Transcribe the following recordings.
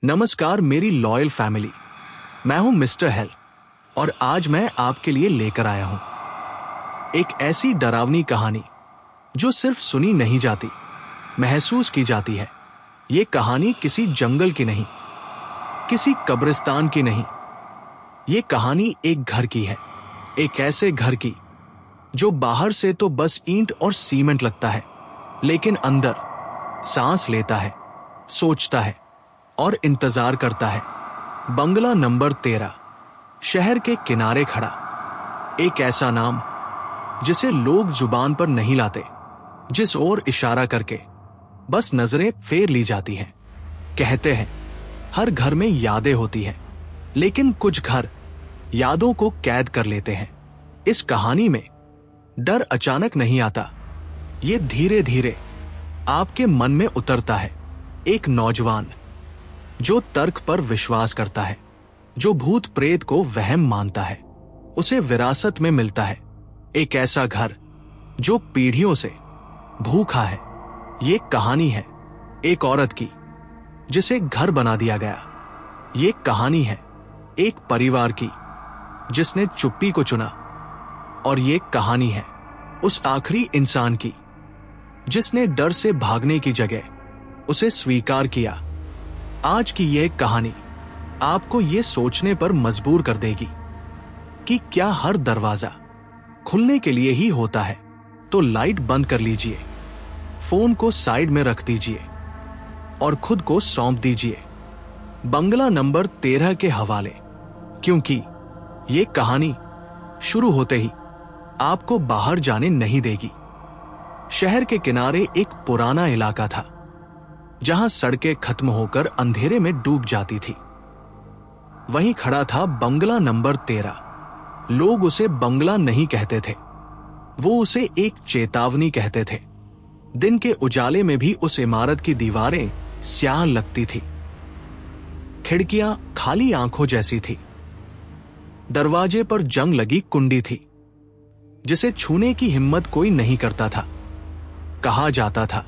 नमस्कार मेरी loyal family, मैं हूं मिस्टर हेल और आज मैं आपके लिए लेकर आया हूं एक ऐसी डरावनी कहानी जो सिर्फ सुनी नहीं जाती, महसूस की जाती है। ये कहानी किसी जंगल की नहीं, किसी कब्रिस्तान की नहीं। ये कहानी एक घर की है, एक ऐसे घर की जो बाहर से तो बस ईंट और सीमेंट लगता है, लेकिन अंदर सांस लेता है, सोचता है और इंतजार करता है। बंगला नंबर 13, शहर के किनारे खड़ा एक ऐसा नाम जिसे लोग जुबान पर नहीं लाते, जिस ओर इशारा करके बस नजरें फेर ली जाती हैं। कहते हैं हर घर में यादें होती हैं, लेकिन कुछ घर यादों को कैद कर लेते हैं। इस कहानी में डर अचानक नहीं आता, ये धीरे धीरे आपके मन में उतरता है। एक नौजवान जो तर्क पर विश्वास करता है, जो भूत प्रेत को वहम मानता है, उसे विरासत में मिलता है। एक ऐसा घर जो पीढ़ियों से भूखा है। ये कहानी है एक औरत की जिसे घर बना दिया गया। ये कहानी है एक परिवार की जिसने चुप्पी को चुना। और ये कहानी है उस आखिरी इंसान की जिसने डर से भागने की जगह उसे स्वीकार किया। आज की यह कहानी आपको यह सोचने पर मजबूर कर देगी कि क्या हर दरवाजा खुलने के लिए ही होता है। तो लाइट बंद कर लीजिए, फोन को साइड में रख दीजिए और खुद को सौंप दीजिए बंगला नंबर 13 के हवाले, क्योंकि ये कहानी शुरू होते ही आपको बाहर जाने नहीं देगी। शहर के किनारे एक पुराना इलाका था जहां सड़कें खत्म होकर अंधेरे में डूब जाती थी। वहीं खड़ा था बंगला नंबर 13। लोग उसे बंगला नहीं कहते थे, वो उसे एक चेतावनी कहते थे। दिन के उजाले में भी उस इमारत की दीवारें स्याह लगती थी, खिड़कियां खाली आंखों जैसी थी, दरवाजे पर जंग लगी कुंडी थी जिसे छूने की हिम्मत कोई नहीं करता था। कहा जाता था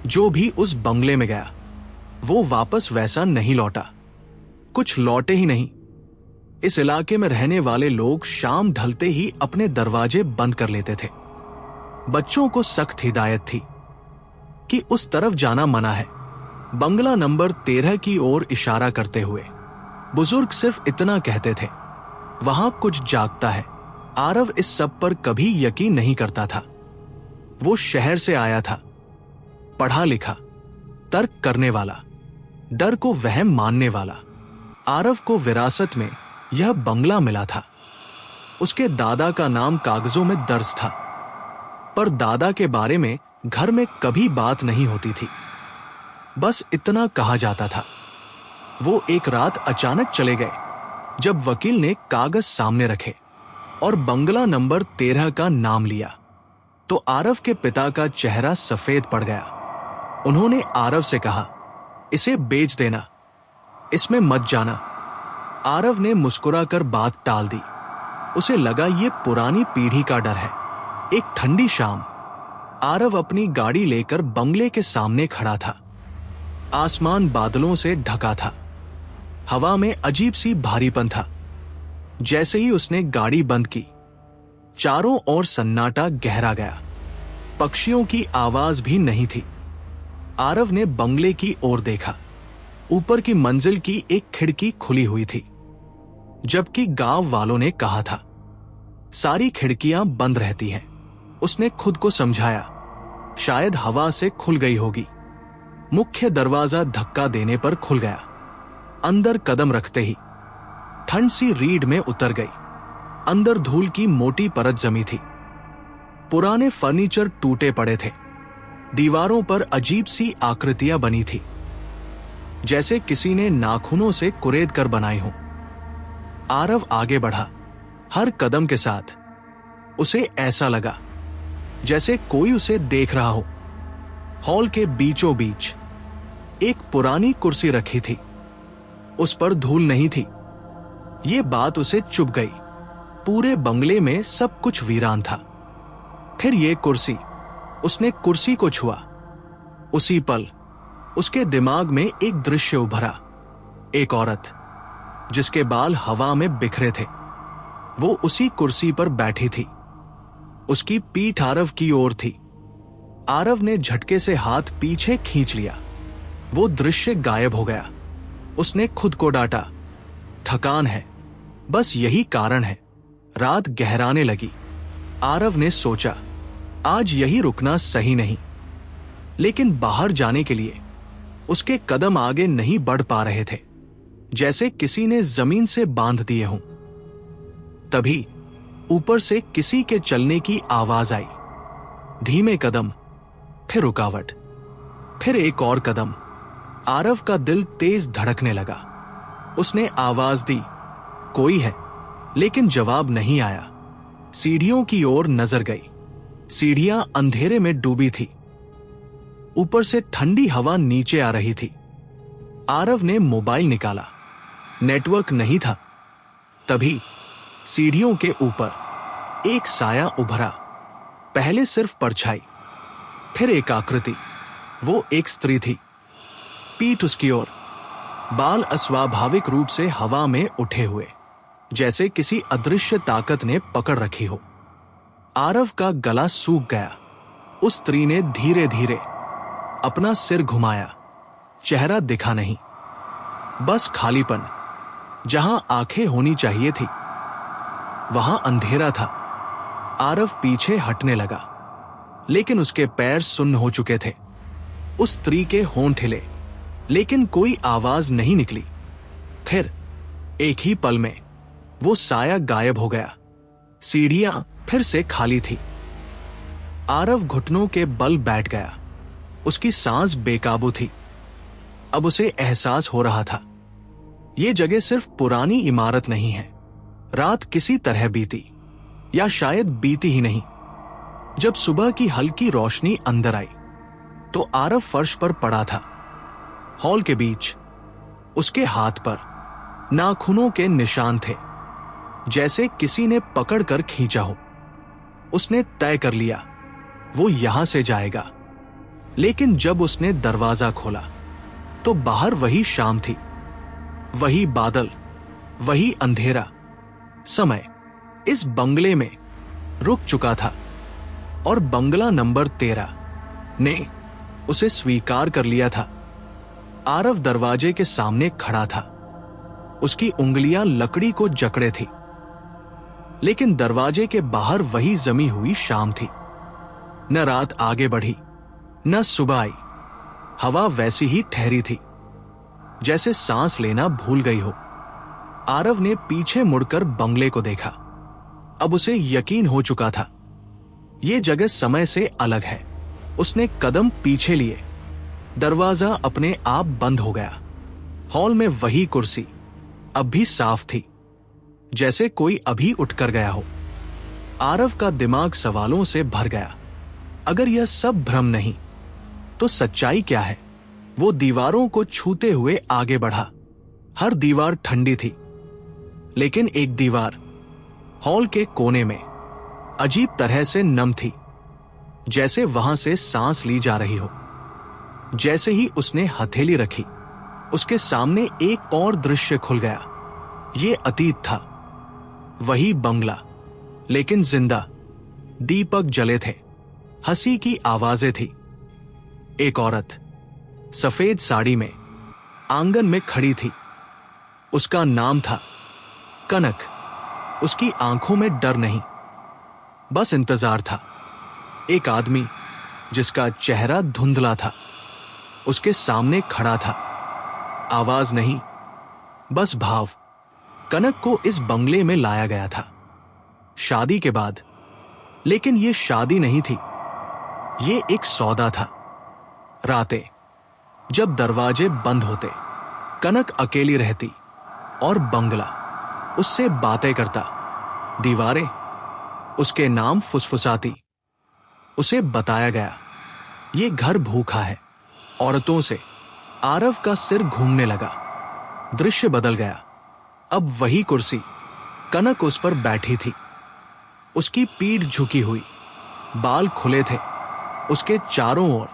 जो भी उस बंगले में गया वो वापस वैसा नहीं लौटा। कुछ लौटे ही नहीं। इस इलाके में रहने वाले लोग शाम ढलते ही अपने दरवाजे बंद कर लेते थे। बच्चों को सख्त हिदायत थी कि उस तरफ जाना मना है। बंगला नंबर 13 की ओर इशारा करते हुए बुजुर्ग सिर्फ इतना कहते थे, वहां कुछ जागता है। आरव इस सब पर कभी यकीन नहीं करता था। वो शहर से आया था, पढ़ा लिखा, तर्क करने वाला, डर को वहम मानने वाला। आरव को विरासत में यह बंगला मिला था। उसके दादा का नाम कागजों में दर्ज था, पर दादा के बारे में घर में कभी बात नहीं होती थी। बस इतना कहा जाता था। वो एक रात अचानक चले गए जब वकील ने कागज सामने रखे और बंगला नंबर 13 का नाम लिया तो आरव के पिता का चेहरा सफेद पड़ गया। उन्होंने आरव से कहा, इसे बेच देना, इसमें मत जाना। आरव ने मुस्कुराकर बात टाल दी। उसे लगा ये पुरानी पीढ़ी का डर है। एक ठंडी शाम आरव अपनी गाड़ी लेकर बंगले के सामने खड़ा था। आसमान बादलों से ढका था, हवा में अजीब सी भारीपन था। जैसे ही उसने गाड़ी बंद की, चारों ओर सन्नाटा गहरा गया। पक्षियों की आवाज भी नहीं थी। आरव ने बंगले की ओर देखा। ऊपर की मंजिल की एक खिड़की खुली हुई थी, जबकि गांव वालों ने कहा था सारी खिड़कियां बंद रहती हैं। उसने खुद को समझाया, शायद हवा से खुल गई होगी। मुख्य दरवाजा धक्का देने पर खुल गया। अंदर कदम रखते ही ठंड सी रीढ़ में उतर गई। अंदर धूल की मोटी परत जमी थी। पुराने फर्नीचर टूटे पड़े थे। दीवारों पर अजीब सी आकृतियां बनी थी, जैसे किसी ने नाखूनों से कुरेद कर बनाई हो। आरव आगे बढ़ा। हर कदम के साथ उसे ऐसा लगा जैसे कोई उसे देख रहा हो। हॉल के बीचों बीच एक पुरानी कुर्सी रखी थी, उस पर धूल नहीं थी। ये बात उसे चुभ गई। पूरे बंगले में सब कुछ वीरान था। फिर ये कुर्सी, उसने कुर्सी को छुआ। उसी पल उसके दिमाग में एक दृश्य उभरा। एक औरत जिसके बाल हवा में बिखरे थे, वो उसी कुर्सी पर बैठी थी। उसकी पीठ आरव की ओर थी। आरव ने झटके से हाथ पीछे खींच लिया। वो दृश्य गायब हो गया। उसने खुद को डांटा, थकान है, बस यही कारण है। रात गहराने लगी। आरव ने सोचा, आज यही रुकना सही नहीं। लेकिन बाहर जाने के लिए उसके कदम आगे नहीं बढ़ पा रहे थे, जैसे किसी ने जमीन से बांध दिए हों। तभी ऊपर से किसी के चलने की आवाज आई। धीमे कदम, फिर रुकावट, फिर एक और कदम। आरव का दिल तेज धड़कने लगा। उसने आवाज दी, कोई है, लेकिन जवाब नहीं आया। सीढ़ियों की ओर नजर गई। सीढ़ियां अंधेरे में डूबी थी। ऊपर से ठंडी हवा नीचे आ रही थी। आरव ने मोबाइल निकाला। नेटवर्क नहीं था। तभी सीढ़ियों के ऊपर एक साया उभरा। पहले सिर्फ परछाई, फिर एक आकृति। वो एक स्त्री थी। पीठ उसकी ओर, बाल अस्वाभाविक रूप से हवा में उठे हुए, जैसे किसी अदृश्य ताकत ने पकड़ रखी हो। आरव का गला सूख गया। उस स्त्री ने धीरे धीरे अपना सिर घुमाया। चेहरा दिखा नहीं, बस खालीपन। जहां आंखें होनी चाहिए थी, वहां अंधेरा था। आरव पीछे हटने लगा, लेकिन उसके पैर सुन्न हो चुके थे। उस स्त्री के होंठ हिले, लेकिन कोई आवाज नहीं निकली। फिर एक ही पल में वो साया गायब हो गया। सीढ़ियां फिर से खाली थी। आरव घुटनों के बल बैठ गया। उसकी सांस बेकाबू थी। अब उसे एहसास हो रहा था, ये जगह सिर्फ पुरानी इमारत नहीं है। रात किसी तरह बीती, या शायद बीती ही नहीं। जब सुबह की हल्की रोशनी अंदर आई, तो आरव फर्श पर पड़ा था। हॉल के बीच उसके हाथ पर नाखूनों के निशान थे, जैसे किसी ने पकड़कर खींचा हो। उसने तय कर लिया, वो यहां से जाएगा। लेकिन जब उसने दरवाजा खोला, तो बाहर वही शाम थी, वही बादल, वही अंधेरा। समय इस बंगले में रुक चुका था, और बंगला नंबर 13 ने उसे स्वीकार कर लिया था। आरव दरवाजे के सामने खड़ा था। उसकी उंगलियां लकड़ी को जकड़े थी, लेकिन दरवाजे के बाहर वही जमी हुई शाम थी। न रात आगे बढ़ी, न सुबह आई। हवा वैसी ही ठहरी थी, जैसे सांस लेना भूल गई हो। आरव ने पीछे मुड़कर बंगले को देखा। अब उसे यकीन हो चुका था, ये जगह समय से अलग है। उसने कदम पीछे लिए। दरवाजा अपने आप बंद हो गया। हॉल में वही कुर्सी अब भी साफ थी, जैसे कोई अभी उठकर गया हो। आरव का दिमाग सवालों से भर गया। अगर यह सब भ्रम नहीं, तो सच्चाई क्या है? वो दीवारों को छूते हुए आगे बढ़ा। हर दीवार ठंडी थी, लेकिन एक दीवार हॉल के कोने में अजीब तरह से नम थी, जैसे वहां से सांस ली जा रही हो। जैसे ही उसने हथेली रखी, उसके सामने एक और दृश्य खुल गया। ये अतीत था, वही बंगला, लेकिन जिंदा। दीपक जले थे, हंसी की आवाजें थी। एक औरत सफेद साड़ी में आंगन में खड़ी थी। उसका नाम था कनक। उसकी आंखों में डर नहीं, बस इंतजार था। एक आदमी जिसका चेहरा धुंधला था, उसके सामने खड़ा था। आवाज नहीं, बस भाव। कनक को इस बंगले में लाया गया था, शादी के बाद। लेकिन ये शादी नहीं थी, ये एक सौदा था। रातें जब दरवाजे बंद होते, कनक अकेली रहती, और बंगला उससे बातें करता। दीवारें उसके नाम फुसफुसाती। उसे बताया गया, ये घर भूखा है। औरतों से आरव का सिर घूमने लगा। दृश्य बदल गया। अब वही कुर्सी, कनक उस पर बैठी थी। उसकी पीठ झुकी हुई, बाल खुले थे। उसके चारों ओर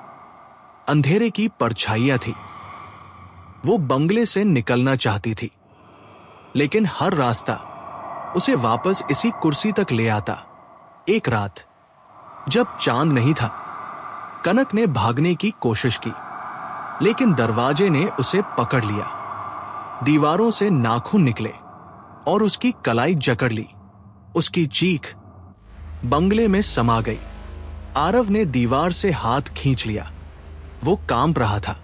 अंधेरे की परछाइयां थी। वो बंगले से निकलना चाहती थी, लेकिन हर रास्ता उसे वापस इसी कुर्सी तक ले आता। एक रात जब चांद नहीं था, कनक ने भागने की कोशिश की, लेकिन दरवाजे ने उसे पकड़ लिया। दीवारों से नाखून निकले और उसकी कलाई जकड़ ली। उसकी चीख बंगले में समा गई। आरव ने दीवार से हाथ खींच लिया। वो कांप रहा था।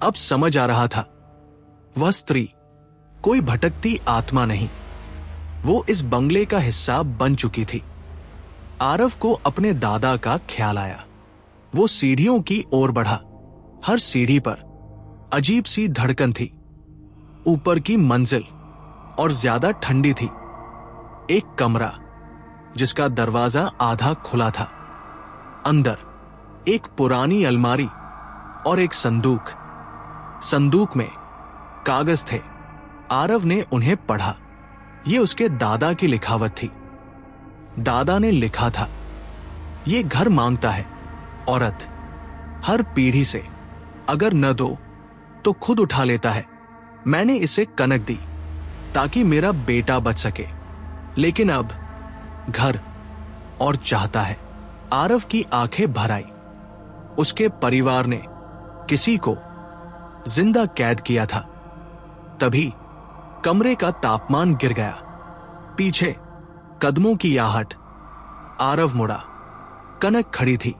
अब समझ आ रहा था, वह स्त्री कोई भटकती आत्मा नहीं, वो इस बंगले का हिस्सा बन चुकी थी। आरव को अपने दादा का ख्याल आया। वो सीढ़ियों की ओर बढ़ा। हर सीढ़ी पर अजीब सी धड़कन थी। ऊपर की मंजिल और ज्यादा ठंडी थी। एक कमरा जिसका दरवाजा आधा खुला था। अंदर एक पुरानी अलमारी और एक संदूक। संदूक में कागज थे। आरव ने उन्हें पढ़ा। ये उसके दादा की लिखावट थी। दादा ने लिखा था, ये घर मांगता है औरत, हर पीढ़ी से, अगर न दो तो खुद उठा लेता है। मैंने इसे कनक दी ताकि मेरा बेटा बच सके, लेकिन अब घर और चाहता है। आरव की आंखें भर आई। उसके परिवार ने किसी को जिंदा कैद किया था। तभी कमरे का तापमान गिर गया। पीछे कदमों की आहट। आरव मुड़ा। कनक खड़ी थी।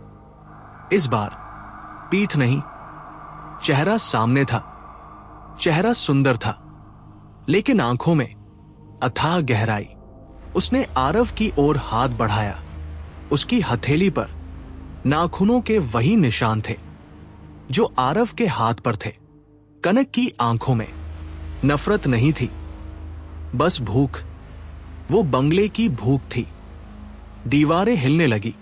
इस बार पीठ नहीं, चेहरा सामने था। चेहरा सुंदर था, लेकिन आंखों में अथाह गहराई। उसने आरव की ओर हाथ बढ़ाया। उसकी हथेली पर नाखूनों के वही निशान थे जो आरव के हाथ पर थे। कनक की आंखों में नफरत नहीं थी, बस भूख। वो बंगले की भूख थी। दीवारें हिलने लगी।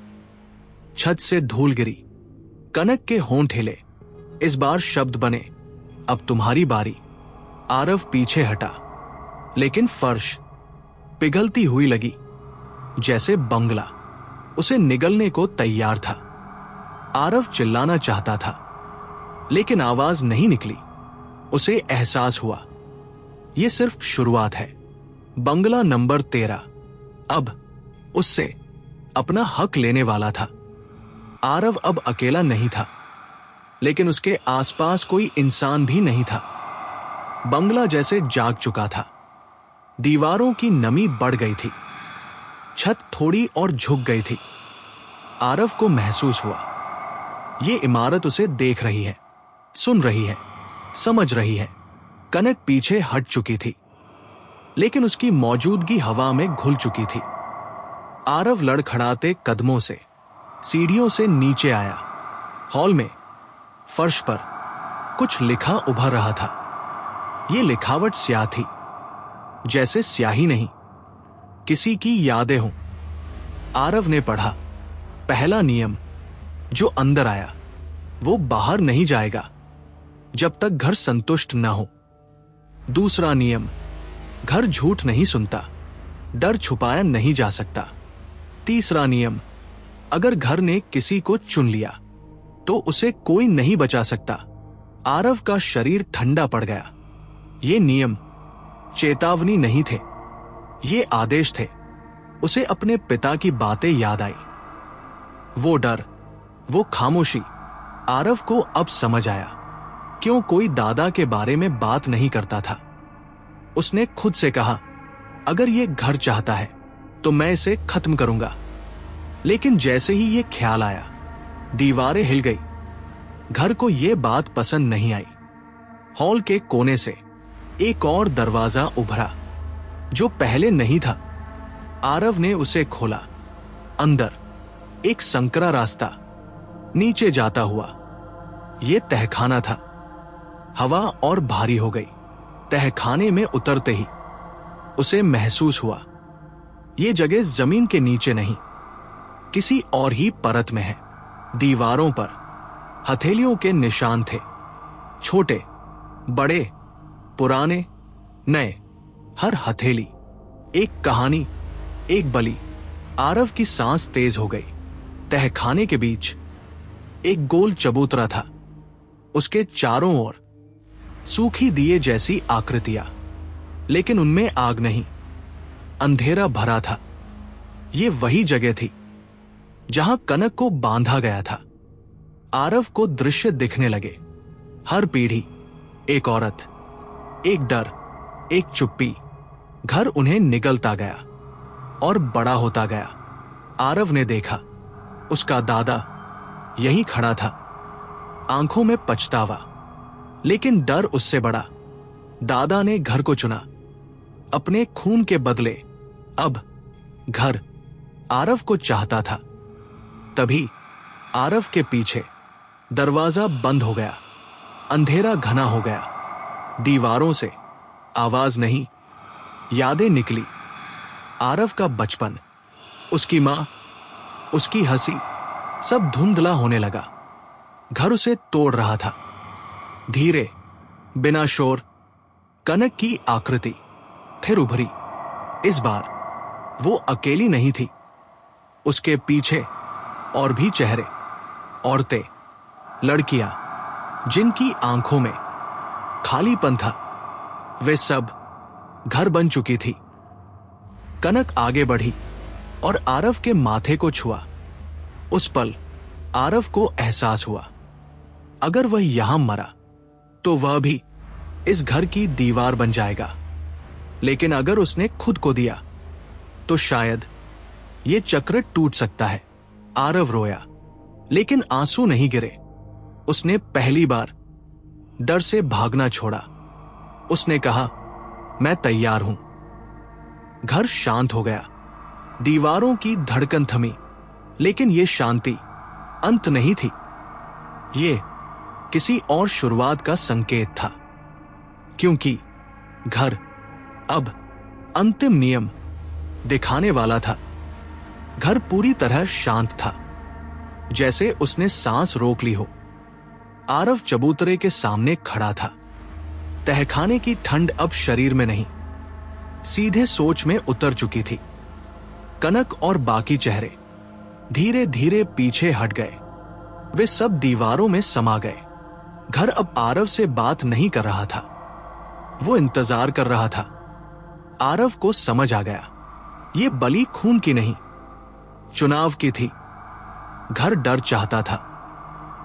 छत से धूल गिरी। कनक के होंठ हिले। इस बार शब्द बने, अब तुम्हारी बारी। आरव पीछे हटा, लेकिन फर्श पिघलती हुई लगी, जैसे बंगला उसे निगलने को तैयार था। आरव चिल्लाना चाहता था, लेकिन आवाज नहीं निकली। उसे एहसास हुआ, यह सिर्फ शुरुआत है। बंगला नंबर 13 अब उससे अपना हक लेने वाला था। आरव अब अकेला नहीं था, लेकिन उसके आसपास कोई इंसान भी नहीं था। बंगला जैसे जाग चुका था। दीवारों की नमी बढ़ गई थी। छत थोड़ी और झुक गई थी। आरव को महसूस हुआ, ये इमारत उसे देख रही है, सुन रही है, समझ रही है। कनक पीछे हट चुकी थी, लेकिन उसकी मौजूदगी हवा में घुल चुकी थी। आरव लड़खड़ाते कदमों से सीढ़ियों से नीचे आया। हॉल में फर्श पर कुछ लिखा उभर रहा था। यह लिखावट स्याह थी, जैसे स्याही नहीं, किसी की यादें हों। आरव ने पढ़ा, पहला नियम, जो अंदर आया वो बाहर नहीं जाएगा जब तक घर संतुष्ट न हो। दूसरा नियम, घर झूठ नहीं सुनता, डर छुपाया नहीं जा सकता। तीसरा नियम, अगर घर ने किसी को चुन लिया तो उसे कोई नहीं बचा सकता। आरव का शरीर ठंडा पड़ गया। ये नियम चेतावनी नहीं थे, ये आदेश थे। उसे अपने पिता की बातें याद आई। वो डर, वो खामोशी। आरव को अब समझ आया क्यों कोई दादा के बारे में बात नहीं करता था। उसने खुद से कहा, अगर ये घर चाहता है तो मैं इसे खत्म करूंगा। लेकिन जैसे ही ये ख्याल आया, दीवारें हिल गई। घर को यह बात पसंद नहीं आई। हॉल के कोने से एक और दरवाजा उभरा, जो पहले नहीं था। आरव ने उसे खोला। अंदर एक संकरा रास्ता नीचे जाता हुआ। यह तहखाना था। हवा और भारी हो गई। तहखाने में उतरते ही उसे महसूस हुआ, यह जगह जमीन के नीचे नहीं, किसी और ही परत में है। दीवारों पर हथेलियों के निशान थे, छोटे, बड़े, पुराने, नए। हर हथेली एक कहानी, एक बलि। आरव की सांस तेज हो गई। तहखाने के बीच एक गोल चबूतरा था। उसके चारों ओर सूखी दिए जैसी आकृतियां, लेकिन उनमें आग नहीं, अंधेरा भरा था। ये वही जगह थी जहां कनक को बांधा गया था। आरव को दृश्य दिखने लगे। हर पीढ़ी एक औरत, एक डर, एक चुप्पी। घर उन्हें निगलता गया और बड़ा होता गया। आरव ने देखा, उसका दादा यहीं खड़ा था, आंखों में पछतावा, लेकिन डर उससे बड़ा। दादा ने घर को चुना, अपने खून के बदले। अब घर आरव को चाहता था। तभी आरव के पीछे दरवाजा बंद हो गया। अंधेरा घना हो गया। दीवारों से आवाज नहीं, यादें निकली। आरव का बचपन, उसकी मां, उसकी हंसी, सब धुंधला होने लगा। घर उसे तोड़ रहा था। धीरे, बिना शोर, कनक की आकृति फिर उभरी। इस बार वो अकेली नहीं थी। उसके पीछे और भी चेहरे, औरतें, लड़कियां, जिनकी आंखों में खालीपन था। वे सब घर बन चुकी थी। कनक आगे बढ़ी और आरव के माथे को छुआ। उस पल आरव को एहसास हुआ, अगर वह यहां मरा तो वह भी इस घर की दीवार बन जाएगा। लेकिन अगर उसने खुद को दिया तो शायद ये चक्र टूट सकता है। आरव रोया, लेकिन आंसू नहीं गिरे। उसने पहली बार डर से भागना छोड़ा। उसने कहा, मैं तैयार हूं। घर शांत हो गया। दीवारों की धड़कन थमी, लेकिन यह शांति अंत नहीं थी। ये किसी और शुरुआत का संकेत था, क्योंकि घर अब अंतिम नियम दिखाने वाला था। घर पूरी तरह शांत था, जैसे उसने सांस रोक ली हो। आरव चबूतरे के सामने खड़ा था। तहखाने की ठंड अब शरीर में नहीं, सीधे सोच में उतर चुकी थी। कनक और बाकी चेहरे धीरे धीरे पीछे हट गए। वे सब दीवारों में समा गए। घर अब आरव से बात नहीं कर रहा था, वो इंतजार कर रहा था। आरव को समझ आ गया, ये बलि खून की नहीं, चुनाव की थी। घर डर चाहता था,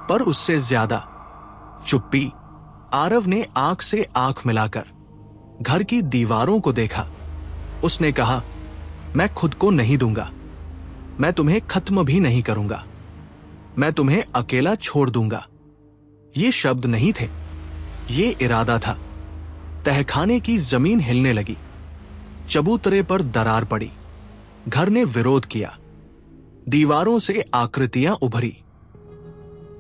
पर उससे ज्यादा चुप्पी। आरव ने आंख से आंख मिलाकर घर की दीवारों को देखा। उसने कहा, मैं खुद को नहीं दूंगा, मैं तुम्हें खत्म भी नहीं करूंगा, मैं तुम्हें अकेला छोड़ दूंगा। ये शब्द नहीं थे, ये इरादा था। तहखाने की जमीन हिलने लगी। चबूतरे पर दरार पड़ी। घर ने विरोध किया। दीवारों से आकृतियां उभरी।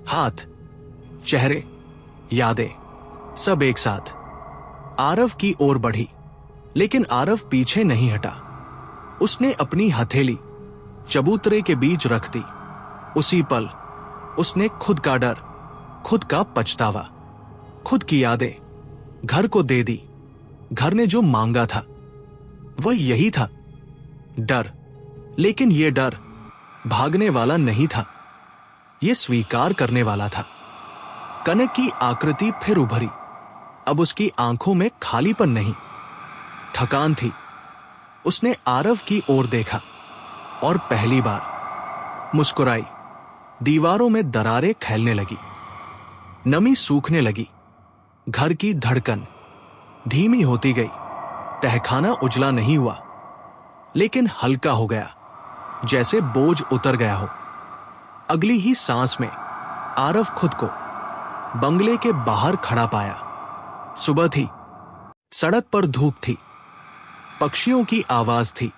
हाथ, चेहरे, यादें, सब एक साथ। आरव की ओर बढ़ी, लेकिन आरव पीछे नहीं हटा। उसने अपनी हथेली चबूतरे के बीच रख दी। उसी पल उसने खुद का डर, खुद का पछतावा, खुद की यादें घर को दे दी। घर ने जो मांगा था वह यही था, डर। लेकिन यह डर भागने वाला नहीं था, यह स्वीकार करने वाला था। कनक की आकृति फिर उभरी। अब उसकी आंखों में खालीपन नहीं, थकान थी। उसने आरव की ओर देखा और पहली बार मुस्कुराई। दीवारों में दरारें फैलने लगी, नमी सूखने लगी। घर की धड़कन धीमी होती गई। तहखाना उजला नहीं हुआ, लेकिन हल्का हो गया, जैसे बोझ उतर गया हो। अगली ही सांस में आरव खुद को बंगले के बाहर खड़ा पाया। सुबह थी, सड़क पर धूप थी, पक्षियों की आवाज थी।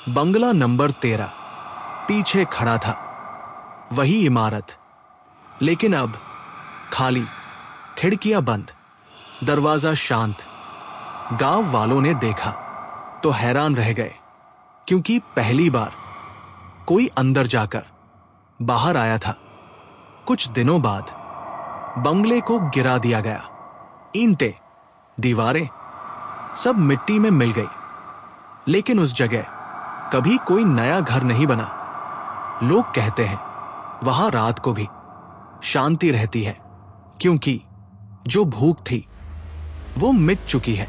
बंगला नंबर 13 पीछे खड़ा था, वही इमारत, लेकिन अब खाली, खिड़कियां बंद, दरवाजा शांत। गांव वालों ने देखा तो हैरान रह गए, क्योंकि पहली बार कोई अंदर जाकर बाहर आया था। कुछ दिनों बाद बंगले को गिरा दिया गया। ईंटें, दीवारें सब मिट्टी में मिल गई, लेकिन उस जगह कभी कोई नया घर नहीं बना। लोग कहते हैं वहां रात को भी शांति रहती है, क्योंकि जो भूख थी वो मिट चुकी है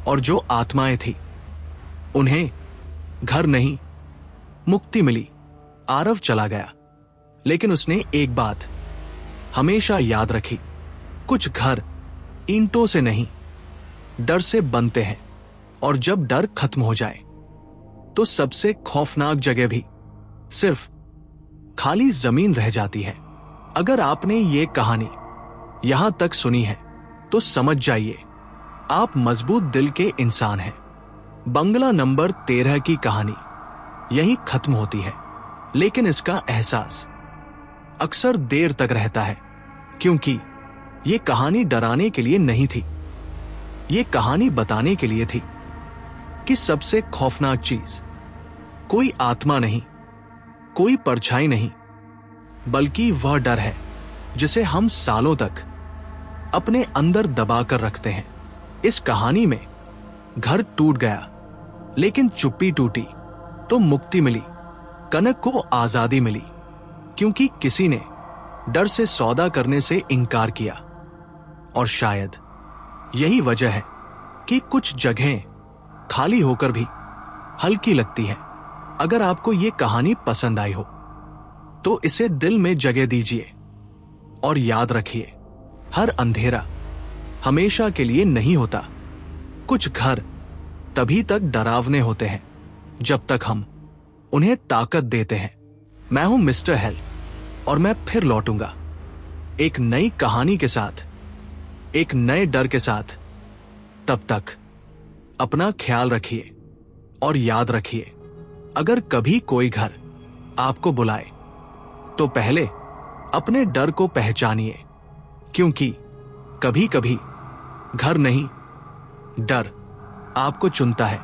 और जो आत्माएं थी उन्हें घर नहीं, मुक्ति मिली। आरव चला गया, लेकिन उसने एक बात हमेशा याद रखी, कुछ घर ईंटों से नहीं, डर से बनते हैं, और जब डर खत्म हो जाए तो सबसे खौफनाक जगह भी सिर्फ खाली जमीन रह जाती है। अगर आपने ये कहानी यहां तक सुनी है तो समझ जाइए आप मजबूत दिल के इंसान हैं। बंगला नंबर 13 की कहानी यहीं खत्म होती है, लेकिन इसका एहसास अक्सर देर तक रहता है, क्योंकि ये कहानी डराने के लिए नहीं थी। ये कहानी बताने के लिए थी कि सबसे खौफनाक चीज कोई आत्मा नहीं, कोई परछाई नहीं, बल्कि वह डर है जिसे हम सालों तक अपने अंदर दबा कर रखते हैं। इस कहानी में घर टूट गया, लेकिन चुप्पी टूटी तो मुक्ति मिली। कनक को आजादी मिली क्योंकि किसी ने डर से सौदा करने से इनकार किया। और शायद यही वजह है कि कुछ जगहें खाली होकर भी हल्की लगती हैं। अगर आपको ये कहानी पसंद आई हो तो इसे दिल में जगह दीजिए और याद रखिए, हर अंधेरा हमेशा के लिए नहीं होता। कुछ घर तभी तक डरावने होते हैं जब तक हम उन्हें ताकत देते हैं। मैं हूं मिस्टर हेल और मैं फिर लौटूंगा एक नई कहानी के साथ, एक नए डर के साथ। तब तक अपना ख्याल रखिए और याद रखिए, अगर कभी कोई घर आपको बुलाए तो पहले अपने डर को पहचानिए, क्योंकि कभी कभी घर नहीं, डर आपको चुनता है।